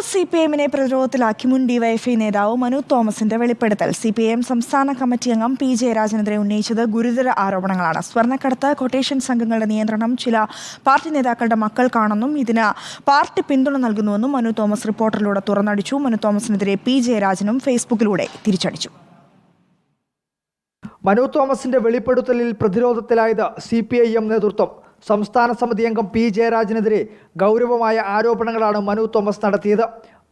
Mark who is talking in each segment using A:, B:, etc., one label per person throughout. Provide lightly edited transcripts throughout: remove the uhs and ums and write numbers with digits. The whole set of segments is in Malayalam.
A: CPM-നെ പ്രതിരോധത്തിലാക്കി മുൻ ഡിവൈഎഫ്ഐ നേതാവ് മനു തോമസിന്റെ വെളിപ്പെടുത്തൽ. CPM സംസ്ഥാന കമ്മിറ്റി അംഗം P. ജയരാജനെതിരെ ഉന്നയിച്ചത് ഗുരുതര ആരോപണങ്ങളാണ്. സ്വർണ്ണക്കടത്ത്, കൊട്ടേഷൻ സംഘങ്ങളുടെ നിയന്ത്രണം ചില പാർട്ടി നേതാക്കളുടെ മക്കൾക്കാണെന്നും ഇതിന് പാർട്ടി പിന്തുണ നൽകുന്നുവെന്നും മനു തോമസ് റിപ്പോർട്ടറിലൂടെ തുറന്നടിച്ചു. മനു തോമസിനെതിരെ P. ജയരാജനും ഫേസ്ബുക്കിലൂടെ തിരിച്ചടിച്ചു.
B: മനു തോമസിന്റെ വെളിപ്പെടുത്തലിൽ പ്രതിരോധത്തിലായത് CPIM നേതൃത്വം. സംസ്ഥാന സമിതി അംഗം P. ജയരാജനെതിരെ ഗൗരവമായ ആരോപണങ്ങളാണ് മനു തോമസ് നടത്തിയത്.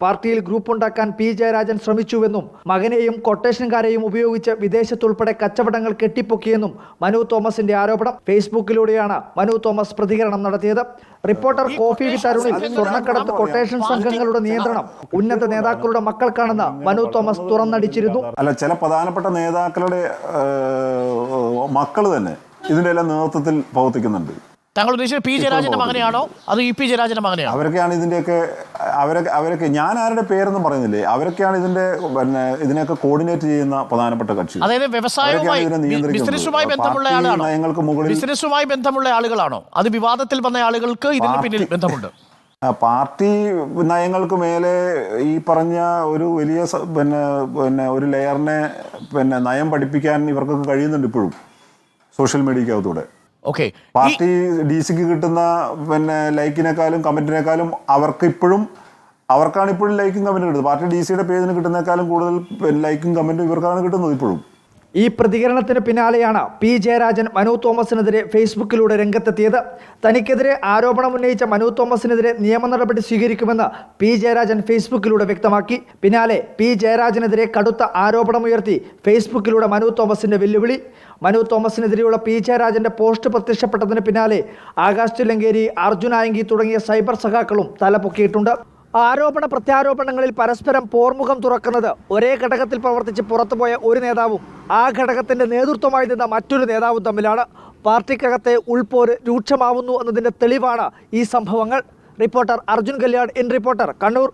B: പാർട്ടിയിൽ ഗ്രൂപ്പുണ്ടാക്കാൻ P. ജയരാജൻ ശ്രമിച്ചുവെന്നും മകനെയും കൊട്ടേഷൻകാരെയും ഉപയോഗിച്ച് വിദേശത്തുൾപ്പെടെ കച്ചവടങ്ങൾ കെട്ടിപ്പൊക്കിയെന്നും മനു തോമസിന്റെ ആരോപണം. ഫേസ്ബുക്കിലൂടെയാണ് മനു തോമസ് പ്രതികരണം നടത്തിയത്. റിപ്പോർട്ടർ കോഫി വിത്ത് അരുണിൽ സ്വർണ്ണക്കടത്ത്, കൊട്ടേഷൻ സംഘങ്ങളുടെ നിയന്ത്രണം ഉന്നത നേതാക്കളുടെ മക്കൾക്കാണെന്ന് മനു തോമസ് തുറന്നടിച്ചിരുന്നു.
C: ചില പ്രധാനപ്പെട്ട നേതാക്കളുടെ മക്കൾ തന്നെ ഇതിന്റെ എല്ലാം നേതൃത്വത്തിൽ പ്രവർത്തിക്കുന്നുണ്ട്.
D: താങ്കൾ ഉദ്ദേശിച്ചത് P. ജയരാജന്റെ മകനെയാണോ അത് EP ജയരാജന്റെ മകനെയാണോ?
C: അവരൊക്കെയാണ് ഇതിന്റെയൊക്കെ അവരൊക്കെ ഞാൻ ആരുടെ പേരൊന്നും പറയുന്നില്ലേ, അവരൊക്കെയാണ് ഇതിനൊക്കെ കോർഡിനേറ്റ് ചെയ്യുന്ന പ്രധാനപ്പെട്ട കക്ഷി.
D: അതായത് വ്യവസായവുമായി ബിസിനസ്സുമായി ബന്ധമുള്ള ആളാണോ? ബിസിനസ്സുമായി ബന്ധമുള്ള ആളുകളാണോ? അത് വിവാദത്തിൽ വന്ന ആളുകൾക്ക് ഇതിന് പിന്നിൽ ബന്ധമുണ്ട്.
C: പാർട്ടി നയങ്ങൾക്ക് മേലെ ഈ പറഞ്ഞ ഒരു വലിയ ഒരു ലെയറിനെ നയം പഠിപ്പിക്കാൻ ഇവർക്കൊക്കെ കഴിയുന്നുണ്ട് ഇപ്പോഴും സോഷ്യൽ മീഡിയക്കകത്തൂടെ. പാർട്ടി DC-ക്ക് കിട്ടുന്ന ലൈക്കിനേക്കാളും കമന്റിനേക്കാളും അവർക്കാണ് ഇപ്പോഴും ലൈക്കും കമന്റും കിട്ടുന്നത്. പാർട്ടി DC-യുടെ പേജിന് കിട്ടുന്നേക്കാളും കൂടുതൽ ലൈക്കും കമന്റും ഇവർക്കാണ് കിട്ടുന്നത് ഇപ്പോഴും.
B: ഈ പ്രതികരണത്തിന് പിന്നാലെയാണ് P. ജയരാജൻ മനു തോമസിനെതിരെ ഫേസ്ബുക്കിലൂടെ രംഗത്തെത്തിയത്. തനിക്കെതിരെ ആരോപണമുന്നയിച്ച മനു തോമസിനെതിരെ നിയമ നടപടി സ്വീകരിക്കുമെന്ന് P. ജയരാജൻ ഫേസ്ബുക്കിലൂടെ വ്യക്തമാക്കി. പിന്നാലെ P. ജയരാജനെതിരെ കടുത്ത ആരോപണമുയർത്തി ഫേസ്ബുക്കിലൂടെ മനു തോമസിന്റെ വെല്ലുവിളി. മനു തോമസിനെതിരെയുള്ള P. ജയരാജന്റെ പോസ്റ്റ് പ്രത്യക്ഷപ്പെട്ടതിന് പിന്നാലെ ആകാശ് തില്ലങ്കേരി, അർജുൻ ആയങ്കി തുടങ്ങിയ സൈബർ സഖാക്കളും തലപൊക്കിയിട്ടുണ്ട്. ആരോപണ പ്രത്യാരോപണങ്ങളിൽ പരസ്പരം പോർമുഖം തുറക്കുന്നത് ഒരേ ഘടകത്തിൽ പ്രവർത്തിച്ച് പുറത്തുപോയ ഒരു നേതാവും ആ ഘടകത്തിന്റെ നേതൃത്വമായി നിന്ന മറ്റൊരു നേതാവും തമ്മിലാണ്. പാർട്ടിക്കകത്തെ ഉൾപോര് രൂക്ഷമാവുന്നു എന്നതിന്റെ തെളിവാണ് ഈ സംഭവങ്ങൾ. Reporter Arjun Kalyan, in reporter, Kannur.